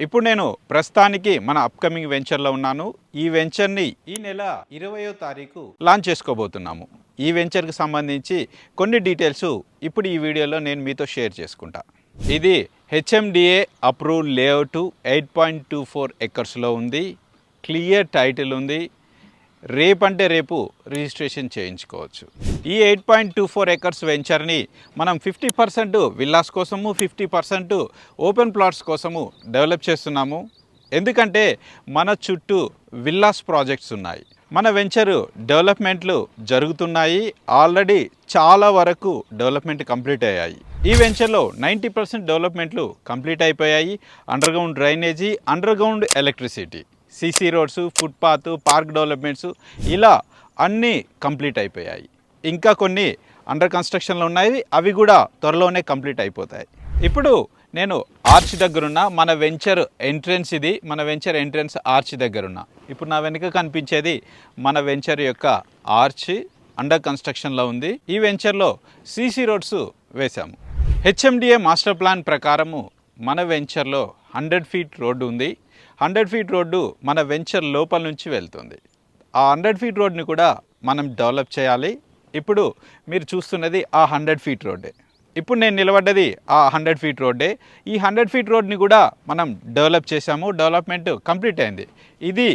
ఇప్పుడు నేను ప్రస్తుతానికి మన అప్కమింగ్ వెంచర్లో ఉన్నాను. ఈ వెంచర్ని ఈ నెల 20వ తారీఖు లాంచ్ చేసుకోబోతున్నాము. ఈ వెంచర్కి సంబంధించి కొన్ని డీటెయిల్స్ ఇప్పుడు ఈ వీడియోలో నేను మీతో షేర్ చేసుకుంటా. ఇది హెచ్ఎండిఏ అప్రూవ్డ్ లేఅవుట్ 8.24 ఎకర్స్లో ఉంది. క్లియర్ టైటిల్ ఉంది. రేపంటే రేపు రిజిస్ట్రేషన్ చేయించుకోవచ్చు. ఈ 8.24 ఎకర్స్ వెంచర్ని మనం 50% విల్లాస్ కోసము, 50% ఓపెన్ ప్లాట్స్ కోసము డెవలప్ చేస్తున్నాము. ఎందుకంటే మన చుట్టూ విల్లాస్ ప్రాజెక్ట్స్ ఉన్నాయి. మన వెంచరు డెవలప్మెంట్లు జరుగుతున్నాయి. ఆల్రెడీ చాలా వరకు డెవలప్మెంట్ కంప్లీట్ అయ్యాయి. ఈ వెంచర్లో 90% డెవలప్మెంట్లు కంప్లీట్ అయిపోయాయి. Underground drainage, underground electricity, CC roads, footpath, park developments ఇలా అన్నీ కంప్లీట్ అయిపోయాయి. ఇంకా కొన్ని అండర్ కన్స్ట్రక్షన్లో ఉన్నాయి. అవి కూడా త్వరలోనే కంప్లీట్ అయిపోతాయి. ఇప్పుడు నేను ఆర్చ్ దగ్గరున్న మన వెంచర్ ఎంట్రన్స్, ఇది మన వెంచర్ ఎంట్రన్స్ ఆర్చ్ దగ్గరున్న. ఇప్పుడు నా వెనుక కనిపించేది మన వెంచర్ యొక్క ఆర్చ్, అండర్ కన్స్ట్రక్షన్లో ఉంది. ఈ వెంచర్లో సీసీ రోడ్స్ వేశాము. హెచ్ఎండిఏ మాస్టర్ ప్లాన్ ప్రకారము మన వెంచర్లో 100 ఫీట్ రోడ్డు ఉంది. 100 ఫీట్ రోడ్డు మన వెంచర్ లోపల నుంచి వెళ్తుంది. ఆ 100 ఫీట్ రోడ్ని కూడా మనం డెవలప్ చేయాలి. ఇప్పుడు మీరు చూస్తున్నది ఆ 100 ఫీట్ రోడ్డే. ఇప్పుడు నేను నిలబడ్డది ఆ 100 ఫీట్ రోడ్డే. ఈ 100 ఫీట్ రోడ్ని కూడా మనం డెవలప్ చేశాము. డెవలప్మెంట్ కంప్లీట్ అయింది. ఇది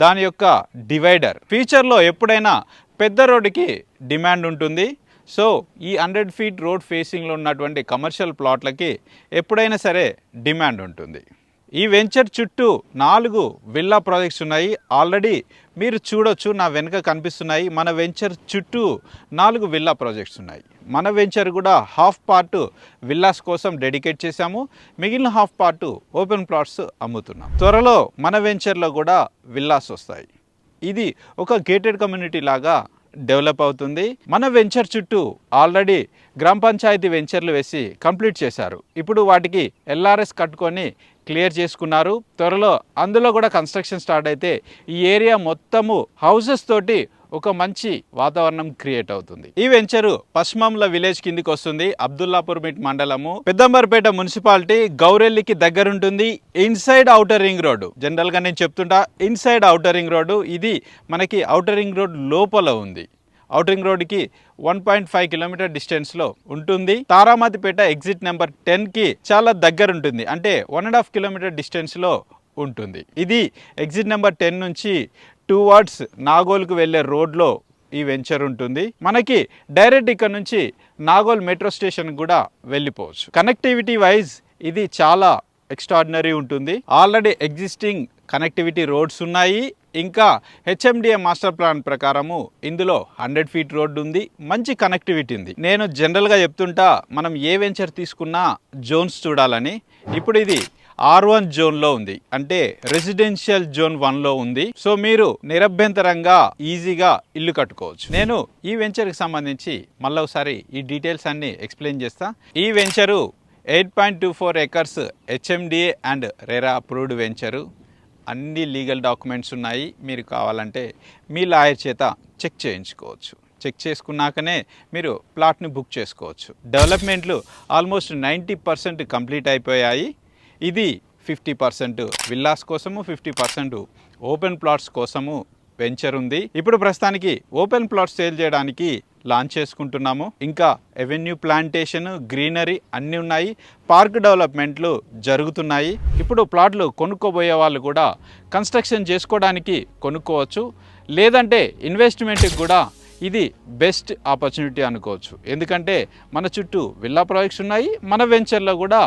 దాని యొక్క డివైడర్. ఫ్యూచర్లో ఎప్పుడైనా పెద్ద రోడ్డుకి డిమాండ్ ఉంటుంది. సో ఈ 100 ఫీట్ రోడ్ ఫేసింగ్లో ఉన్నటువంటి కమర్షియల్ ప్లాట్లకి ఎప్పుడైనా సరే డిమాండ్ ఉంటుంది. ఈ వెంచర్ చుట్టూ 4 విల్లా ప్రాజెక్ట్స్ ఉన్నాయి. ఆల్రెడీ మీరు చూడొచ్చు, నా వెనుక కనిపిస్తున్నాయి. మన వెంచర్ చుట్టూ 4 విల్లా ప్రాజెక్ట్స్ ఉన్నాయి. మన వెంచర్ కూడా హాఫ్ పార్ట్ విల్లాస్ కోసం డెడికేట్ చేశాము. మిగిలిన హాఫ్ పార్ట్ ఓపెన్ ప్లాట్స్ అమ్ముతున్నాం. త్వరలో మన వెంచర్లో కూడా విల్లాస్ వస్తాయి. ఇది ఒక గేటెడ్ కమ్యూనిటీ లాగా డెవలప్ అవుతుంది. మన వెంచర్ చుట్టూ ఆల్రెడీ గ్రామ పంచాయతీ వెంచర్లు వేసి కంప్లీట్ చేశారు. ఇప్పుడు వాటికి ఎల్ఆర్ఎస్ కట్టుకొని క్లియర్ చేసుకున్నారు. త్వరలో అందులో కూడా కన్స్ట్రక్షన్ స్టార్ట్ అయితే ఈ ఏరియా మొత్తము హౌసెస్ తోటి ఒక మంచి వాతావరణం క్రియేట్ అవుతుంది. ఈ వెంచరు పశ్చిమంల విలేజ్ కిందికి వస్తుంది. అబ్దుల్లాపూర్ మిట్ మండలము, పెద్దంబర్పేట మున్సిపాలిటీ, గౌరెల్లికి దగ్గరుంటుంది. ఇన్సైడ్ ఔటర్ రింగ్ రోడ్డు, జనరల్గా నేను చెప్తుంటా ఇన్సైడ్ ఔటర్ రింగ్ రోడ్డు. ఇది మనకి ఔటర్ రింగ్ రోడ్ లోపల ఉంది. ఔటర్ రింగ్ రోడ్డుకి 1.5 కిలోమీటర్ డిస్టెన్స్లో ఉంటుంది. తారామతిపేట ఎగ్జిట్ నెంబర్ 10కి చాలా దగ్గర ఉంటుంది. అంటే 1.5 కిలోమీటర్ డిస్టెన్స్లో ఉంటుంది. ఇది ఎగ్జిట్ నెంబర్ 10 నుంచి టువర్డ్స్ నాగోల్కు వెళ్ళే రోడ్లో ఈ వెంచర్ ఉంటుంది. మనకి డైరెక్ట్ ఇక్కడ నుంచి నాగోల్ మెట్రో స్టేషన్ కూడా వెళ్ళిపోవచ్చు. కనెక్టివిటీ వైజ్ ఇది చాలా ఎక్స్ట్రాడినరీ ఉంటుంది. ఆల్రెడీ ఎగ్జిస్టింగ్ కనెక్టివిటీ రోడ్స్ ఉన్నాయి. ఇంకా హెచ్ఎండిఏ మాస్టర్ ప్లాన్ ప్రకారము ఇందులో 100 ఫీట్ రోడ్డు ఉంది. మంచి కనెక్టివిటీ ఉంది. నేను జనరల్గా చెప్తుంటా, మనం ఏ వెంచర్ తీసుకున్నా జోన్స్ చూడాలని. ఇప్పుడు ఇది R1 జోన్లో ఉంది, అంటే రెసిడెన్షియల్ జోన్ 1లో ఉంది. సో మీరు నిరభ్యంతరంగా ఈజీగా ఇల్లు కట్టుకోవచ్చు. నేను ఈ వెంచర్కి సంబంధించి మళ్ళీ ఒకసారి ఈ డీటెయిల్స్ అన్ని ఎక్స్ప్లెయిన్ చేస్తా. ఈ venture 8.24 acres HMDA and RERA approved venture. అన్ని లీగల్ డాక్యుమెంట్స్ ఉన్నాయి. మీరు కావాలంటే మీ లాయర్ చేత చెక్ చేయించుకోవచ్చు. చెక్ చేసుకున్నాకనే మీరు ప్లాట్ని బుక్ చేసుకోవచ్చు. డెవలప్మెంట్లు ఆల్మోస్ట్ 90% కంప్లీట్ అయిపోయాయి. ఇది 50% విల్లాస్ కోసము, 50% ఓపెన్ ప్లాట్స్ కోసము వెంచర్ ఉంది. ఇప్పుడు ప్రస్తుతానికి ఓపెన్ ప్లాట్స్ సేల్ చేయడానికి లాంచ్ చేసుకుంటున్నాము. ఇంకా ఎవెన్యూ ప్లాంటేషన్, గ్రీనరీ అన్నీ ఉన్నాయి. పార్క్ డెవలప్మెంట్లు జరుగుతున్నాయి. ఇప్పుడు ప్లాట్లు కొనుక్కోబోయే వాళ్ళు కూడా కన్స్ట్రక్షన్ చేసుకోవడానికి కొనుక్కోవచ్చు. లేదంటే ఇన్వెస్ట్మెంట్కి కూడా ఇది బెస్ట్ ఆపర్చునిటీ అనుకోవచ్చు. ఎందుకంటే మన చుట్టూ విల్లా ప్రాజెక్ట్స్ ఉన్నాయి. మన వెంచర్లో కూడా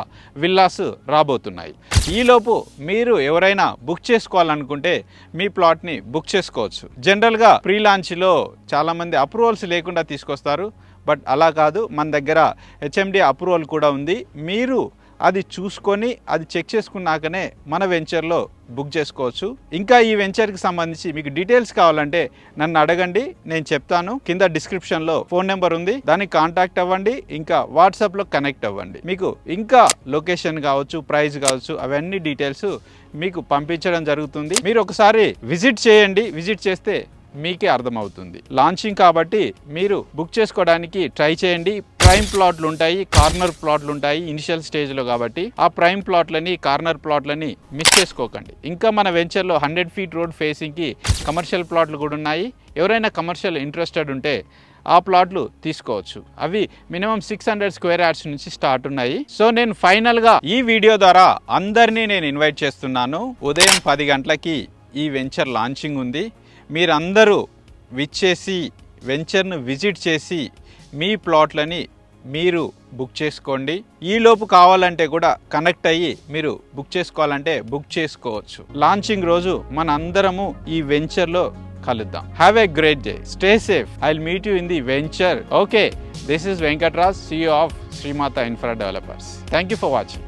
విల్లాస్ రాబోతున్నాయి. ఈలోపు మీరు ఎవరైనా బుక్ చేసుకోవాలనుకుంటే మీ ప్లాట్ని బుక్ చేసుకోవచ్చు. జనరల్గా ప్రీ లాంచ్లో చాలామంది అప్రూవల్స్ లేకుండా తీసుకొస్తారు. బట్ అలా కాదు, మన దగ్గర హెచ్ఎండి అప్రూవల్ కూడా ఉంది. మీరు అది చూసుకొని అది చెక్ చేసుకున్నాకనే మన వెంచర్లో బుక్ చేసుకోవచ్చు. ఇంకా ఈ వెంచర్కి సంబంధించి మీకు డీటెయిల్స్ కావాలంటే నన్ను అడగండి, నేను చెప్తాను. కింద డిస్క్రిప్షన్లో ఫోన్ నెంబర్ ఉంది, దానికి కాంటాక్ట్ అవ్వండి. ఇంకా వాట్సాప్లో కనెక్ట్ అవ్వండి. మీకు ఇంకా లొకేషన్ కావచ్చు, ప్రైస్ కావచ్చు, అవన్నీ డీటెయిల్స్ మీకు పంపించడం జరుగుతుంది. మీరు ఒకసారి విజిట్ చేయండి. విజిట్ చేస్తే మీకే అర్థమవుతుంది. లాంచింగ్ కాబట్టి మీరు బుక్ చేసుకోవడానికి ట్రై చేయండి. ప్రైమ్ ప్లాట్లు ఉంటాయి, కార్నర్ ప్లాట్లు ఉంటాయి ఇనిషియల్ స్టేజ్లో. కాబట్టి ఆ ప్రైమ్ ప్లాట్లని, కార్నర్ ప్లాట్లని మిస్ చేసుకోకండి. ఇంకా మన వెంచర్లో 100 ఫీట్ రోడ్ ఫేసింగ్కి కమర్షియల్ ప్లాట్లు కూడా ఉన్నాయి. ఎవరైనా కమర్షియల్ ఇంట్రెస్టెడ్ ఉంటే ఆ ప్లాట్లు తీసుకోవచ్చు. అవి మినిమం 600 స్క్వేర్ యార్డ్స్ నుంచి స్టార్ట్ ఉన్నాయి. సో నేను ఫైనల్గా ఈ వీడియో ద్వారా అందరినీ నేను ఇన్వైట్ చేస్తున్నాను. ఉదయం 10 గంటలకి ఈ వెంచర్ లాంచింగ్ ఉంది. మీరందరూ విచ్చేసి వెంచర్ను విజిట్ చేసి మీ ప్లాట్లని మీరు బుక్ చేసుకోండి. ఈలోపు కావాలంటే కూడా కనెక్ట్ అయ్యి మీరు బుక్ చేసుకోవాలంటే బుక్ చేసుకోవచ్చు. లాంచింగ్ రోజు మన అందరము ఈ వెంచర్లో కలుద్దాం. Have a great day, stay safe. I'll meet you in the venture. Okay, this is Venkatraj, CEO of Srimata Infra Developers. Thank you for watching.